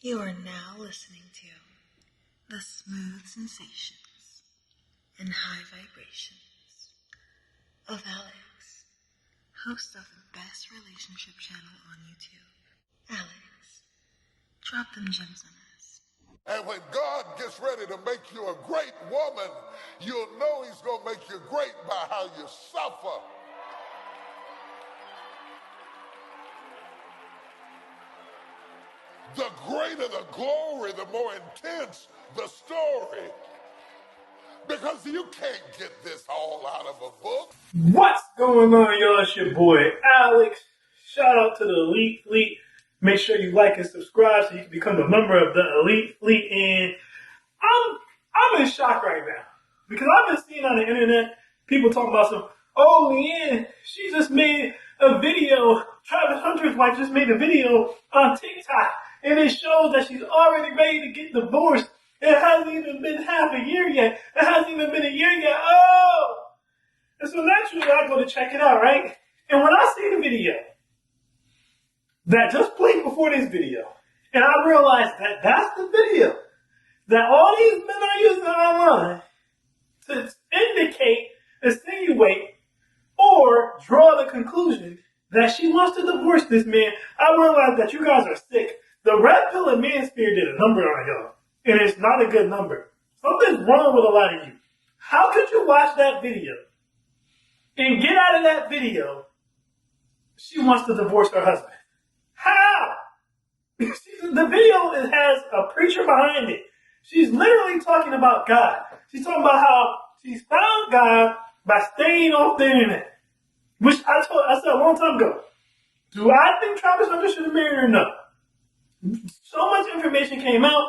You are now listening to the smooth sensations and high vibrations of Alex, host of the best relationship channel on YouTube. Alex, drop them gems on us. And when God gets ready to make you a great woman, you'll know he's going to make you great by how you suffer. The greater the glory, the more intense the story. Because you can't get this all out of a book. What's going on, y'all? It's your boy, Alex. Shout out to the Elite Fleet. Make sure you like and subscribe so you can become a member of the Elite Fleet. And I'm in shock right now. Because I've been seeing on the internet people talking about Leanne, she just made a video. Travis Hunter's wife just made a video on TikTok. And it shows that she's already ready to get divorced. It hasn't even been half a year yet. It hasn't even been a year yet. Oh! And so naturally, I go to check it out, right? And when I see the video that just played before this video, and I realize that that's the video that all these men are using online to indicate, insinuate, or draw the conclusion that she wants to divorce this man, I realize that you guys are sick. The red pill and manosphere did a number on y'all, and it's not a good number. Something's wrong with a lot of you. How could you watch that video and get out of that video, she wants to divorce her husband? How? The video has a preacher behind it. She's literally talking about God. She's talking about how she's found God by staying off the internet. Which I said a long time ago. Do I think Travis Hunter should have married her? No. So much information came out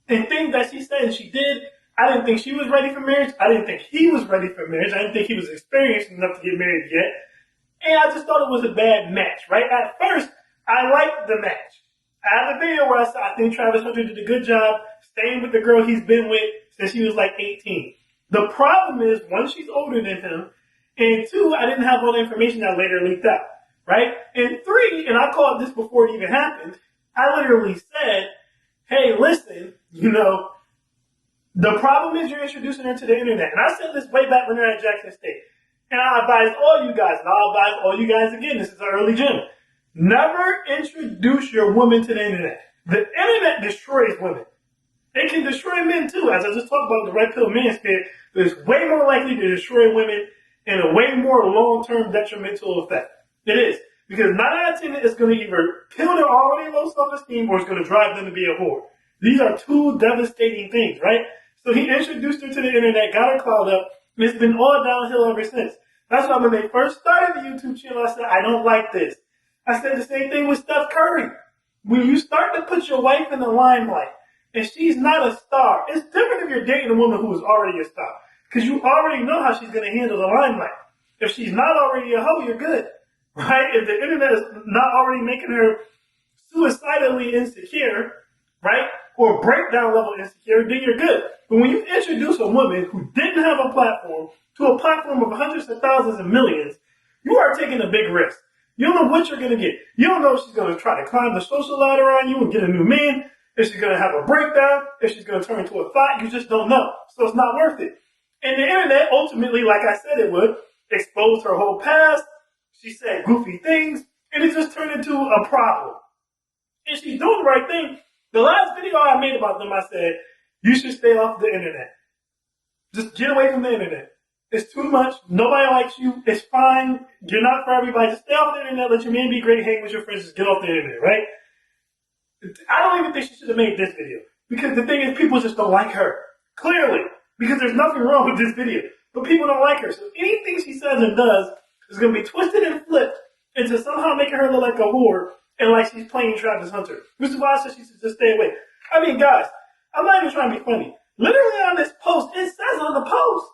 and things that she said and she did. I didn't think she was ready for marriage. I didn't think he was ready for marriage. I didn't think he was experienced enough to get married yet. And I just thought it was a bad match, right? At first, I liked the match. I have a video where I said I think Travis Hunter did a good job staying with the girl he's been with since he was like 18. The problem is, one, she's older than him. And two, I didn't have all the information that later leaked out, right? And three, and I called this before it even happened, I literally said, hey, listen, the problem is you're introducing her to the internet. And I said this way back when they were at Jackson State. And I advise all you guys, and I'll advise all you guys again, this is an early gym. Never introduce your woman to the internet. The internet destroys women. It can destroy men too. As I just talked about the red pill manosphere, it's way more likely to destroy women in a way more long-term detrimental effect. It is. Because 9 out of 10 is going to either kill their already low self-esteem or it's going to drive them to be a whore. These are two devastating things, right? So he introduced her to the internet, got her clout up, and it's been all downhill ever since. That's why when they first started the YouTube channel, I said, I don't like this. I said the same thing with Steph Curry. When you start to put your wife in the limelight, and she's not a star, it's different if you're dating a woman who is already a star. Because you already know how she's going to handle the limelight. If she's not already a hoe, you're good. Right? If the internet is not already making her suicidally insecure, right? Or breakdown level insecure, then you're good. But when you introduce a woman who didn't have a platform to a platform of hundreds of thousands and millions, you are taking a big risk. You don't know what you're going to get. You don't know if she's going to try to climb the social ladder on you and get a new man, if she's going to have a breakdown, if she's going to turn into a thought. You just don't know. So it's not worth it. And the internet, ultimately, like I said it would, expose her whole past. She said goofy things, and it just turned into a problem. And she's doing the right thing. The last video I made about them, I said, you should stay off the internet. Just get away from the internet. It's too much. Nobody likes you. It's fine. You're not for everybody. Just stay off the internet. Let your man be great. Hang with your friends. Just get off the internet, right? I don't even think she should have made this video. Because the thing is, people just don't like her. Clearly. Because there's nothing wrong with this video. But people don't like her. So anything she says and does is going to be twisted and flipped into somehow making her look like a whore and like she's playing Travis Hunter. Which is why I said she should just stay away. I mean, guys, I'm not even trying to be funny. Literally on this post, it says on the post,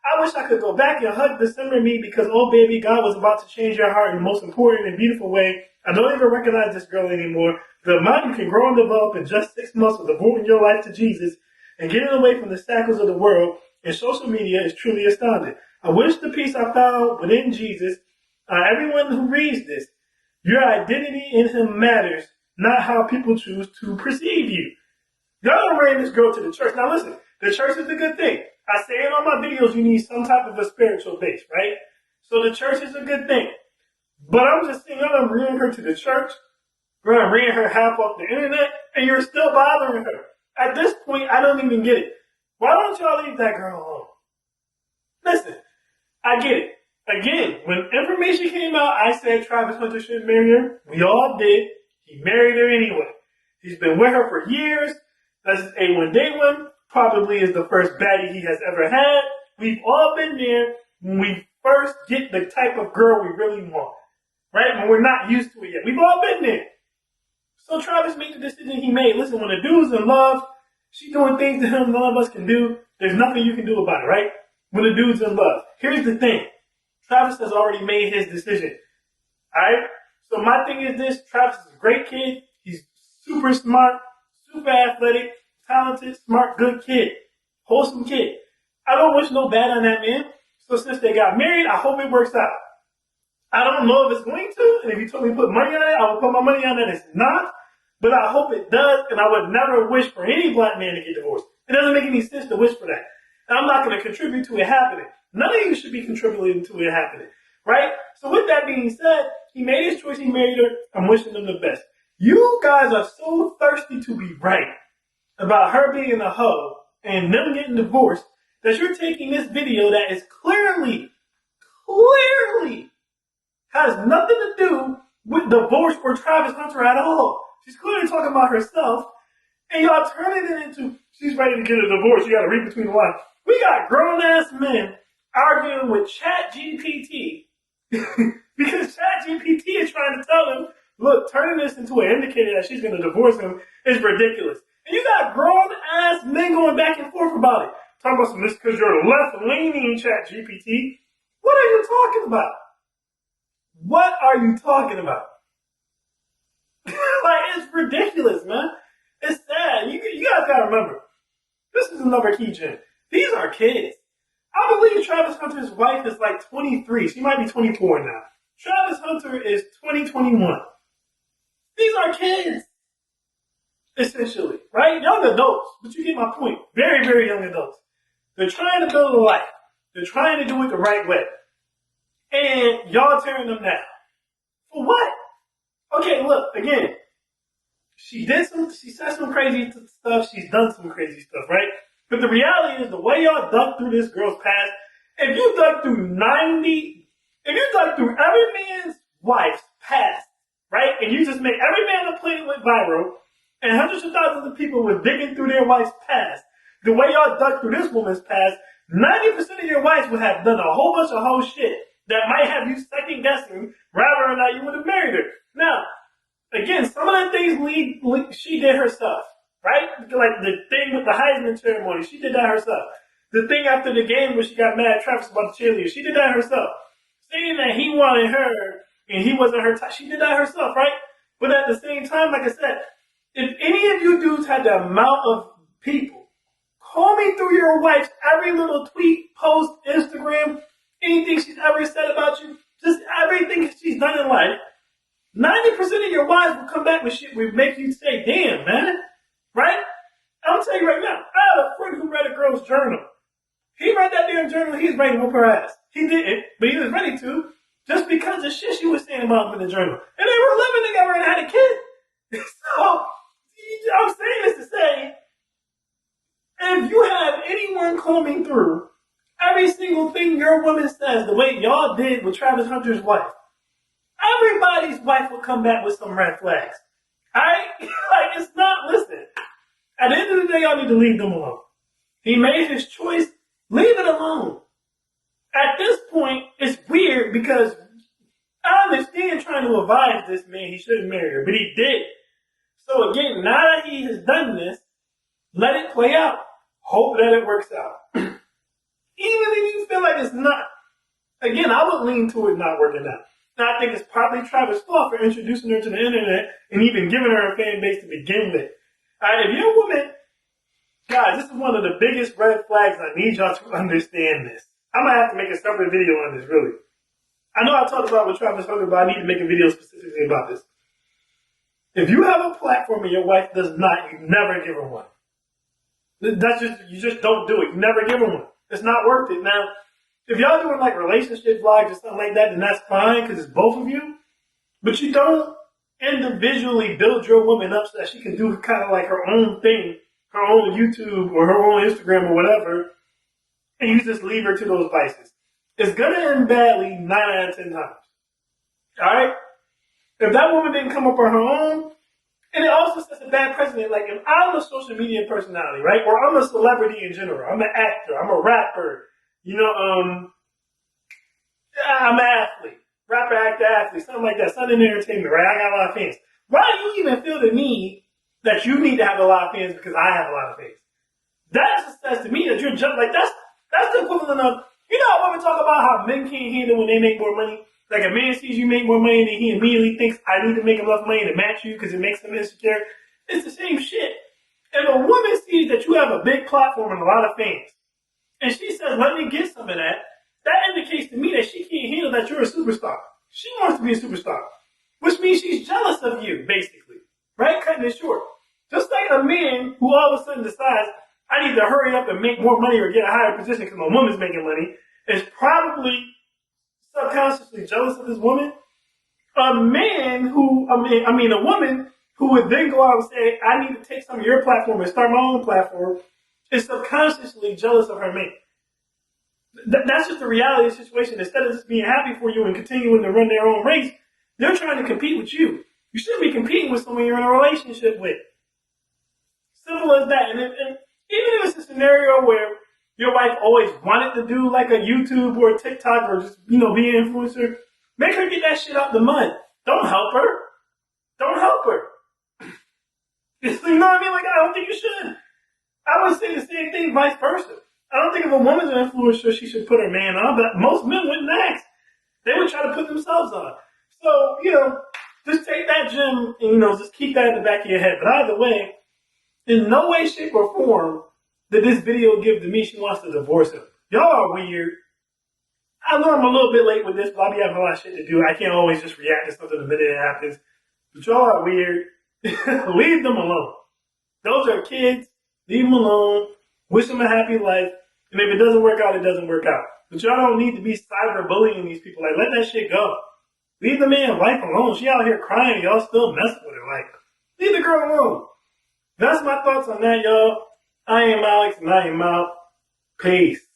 I wish I could go back and hug December me because, oh baby, God was about to change your heart in the most important and beautiful way. I don't even recognize this girl anymore. The amount you can grow and develop in just 6 months of devoting your life to Jesus and getting away from the shackles of the world and social media is truly astounding. I wish the peace I found within Jesus, everyone who reads this, your identity in him matters. not how people choose to perceive you. Y'all ran this girl to the church. Now listen, the church is a good thing. I say in all my videos, you need some type of a spiritual base, right? So the church is a good thing. But I'm just saying, y'all done ran her to the church, ran her half off the internet, and you're still bothering her. At this point, I don't even get it. Why don't y'all leave that girl alone? Listen, I get it. Again, when information came out, I said Travis Hunter should marry her. We all did. He married her anyway. He's been with her for years. That's his A1 day one. Probably is the first baddie he has ever had. We've all been there when we first get the type of girl we really want. Right? When we're not used to it yet. We've all been there. So Travis made the decision he made. Listen, when a dude's in love, she's doing things to him none of us can do. There's nothing you can do about it, right? When a dude's in love. Here's the thing. Travis has already made his decision. Alright? So my thing is this. Travis is a great kid. He's super smart, super athletic, talented, smart, good kid. Wholesome kid. I don't wish no bad on that man. So since they got married, I hope it works out. I don't know if it's going to, and if you told me to put money on it, I would put my money on it. It's not, but I hope it does, and I would never wish for any black man to get divorced. It doesn't make any sense to wish for that. And I'm not going to contribute to it happening. None of you should be contributing to it happening, right? So with that being said, he made his choice, he married her, I'm wishing him the best. You guys are so thirsty to be right about her being a hoe and them getting divorced that you're taking this video that is clearly has nothing to do with divorce or Travis Hunter at all. She's clearly talking about herself, and y'all turning it into she's ready to get a divorce. You got to read between the lines. We got grown-ass men arguing with ChatGPT because ChatGPT is trying to tell them, look, turning this into an indicator that she's going to divorce him is ridiculous. And you got grown-ass men going back and forth about it. Talking about some this because you're left-leaning ChatGPT. What are you talking about? What are you talking about? Like, it's ridiculous, man. It's sad. You guys gotta remember, this is another key gem. These are kids. I believe Travis Hunter's wife is like 23. She might be 24 now. Travis Hunter is 2021. These are kids. Essentially, right? Young adults. But you get my point. Very, very young adults. They're trying to build a life. They're trying to do it the right way. And y'all tearing them down. For what? Okay, look, again. She said some crazy stuff. She's done some crazy stuff, right? But the reality is the way y'all dug through this girl's past, if you dug through every man's wife's past, right? And you just made every man on the planet went viral, and hundreds of thousands of people were digging through their wife's past, the way y'all dug through this woman's past, 90% of your wives would have done a whole bunch of whole shit that might have you second guessing whether or not you would have married her. Now, again, some of the things she did herself, right? Like the thing with the Heisman ceremony, she did that herself. The thing after the game where she got mad at Travis about the cheerleader, she did that herself. Saying that he wanted her and he wasn't her type, she did that herself, right? But at the same time, like I said, if any of you dudes had the amount of people combing through your wife's every little tweet, post, Instagram, anything she's ever said about you, just everything she's done in life, 90% of your wives will come back with shit will make you say, damn, man. Right? I'm going to tell you right now, I have a friend who read a girl's journal. He read that damn journal, he's ready to whoop her ass. He didn't, but he was ready to, just because of shit she was saying about him in the journal. And they were living together and had a kid. So, I'm saying this to say, if you have anyone combing through every single thing your woman says, the way y'all did with Travis Hunter's wife, everybody's wife will come back with some red flags. Alright? Like, it's not, listen. At the end of the day, y'all need to leave them alone. He made his choice. Leave it alone. At this point, it's weird because I understand trying to advise this man he shouldn't marry her, but he did. So again, now that he has done this, let it play out. Hope that it works out. Even if you feel like it's not. Again, I would lean to it not working out. Now, I think it's probably Travis' fault for introducing her to the internet and even giving her a fan base to begin with. Alright, if you're a woman, guys, this is one of the biggest red flags. I need y'all to understand this. I'm going to have to make a separate video on this, really. I know I talked about with Travis Hunter, but I need to make a video specifically about this. If you have a platform and your wife does not, you never give her one. You just don't do it. You never give her one. It's not worth it. Now, if y'all doing like relationship vlogs or something like that, then that's fine because it's both of you. But you don't individually build your woman up so that she can do kind of like her own thing, her own YouTube or her own Instagram or whatever, and you just leave her to those vices. It's gonna end badly 9 out of 10 times. Alright? If that woman didn't come up on her own, and it also sets a bad precedent. Like, if I'm a social media personality, right, or I'm a celebrity in general, I'm an actor, I'm a rapper, I'm an athlete, rapper, actor, athlete, something like that, something in entertainment, right? I got a lot of fans. Why do you even feel the need that you need to have a lot of fans because I have a lot of fans? That just says to me that you're just like, that's the equivalent of, how women talk about how men can't handle when they make more money? Like, a man sees you make more money and he immediately thinks, I need to make enough money to match you because it makes him insecure. It's the same shit. If a woman sees that you have a big platform and a lot of fans, and she says, let me get some of that, that indicates to me that she can't handle that you're a superstar. She wants to be a superstar, which means she's jealous of you, basically. Right? Cutting it short. Just like a man who all of a sudden decides, I need to hurry up and make more money or get a higher position because my woman's making money, is probably subconsciously jealous of this woman. A woman who would then go out and say, I need to take some of your platform and start my own platform, is subconsciously jealous of her man. That's just the reality of the situation. Instead of just being happy for you and continuing to run their own race, they're trying to compete with you. You shouldn't be competing with someone you're in a relationship with. Simple as that. And even if it's a scenario where your wife always wanted to do like a YouTube or a TikTok or just, be an influencer, make her get that shit out the mud. Don't help her. Don't help her. You know what I mean? Like, I don't think you should. I would say the same thing vice versa. I don't think if a woman's an influencer, she should put her man on, but most men wouldn't ask. They would try to put themselves on. So, just take that gem and, just keep that in the back of your head. But either way, in no way, shape, or form did this video give to me she wants to divorce him. Y'all are weird. I know I'm a little bit late with this, but I be having a lot of shit to do. I can't always just react to something the minute it happens. But y'all are weird. Leave them alone. Those are kids. Leave them alone. Wish them a happy life. And if it doesn't work out, it doesn't work out. But y'all don't need to be cyberbullying these people. Like, let that shit go. Leave the man's wife alone. She out here crying. Y'all still messing with her. Like, leave the girl alone. That's my thoughts on that, y'all. I am Alex, and I am out. Peace.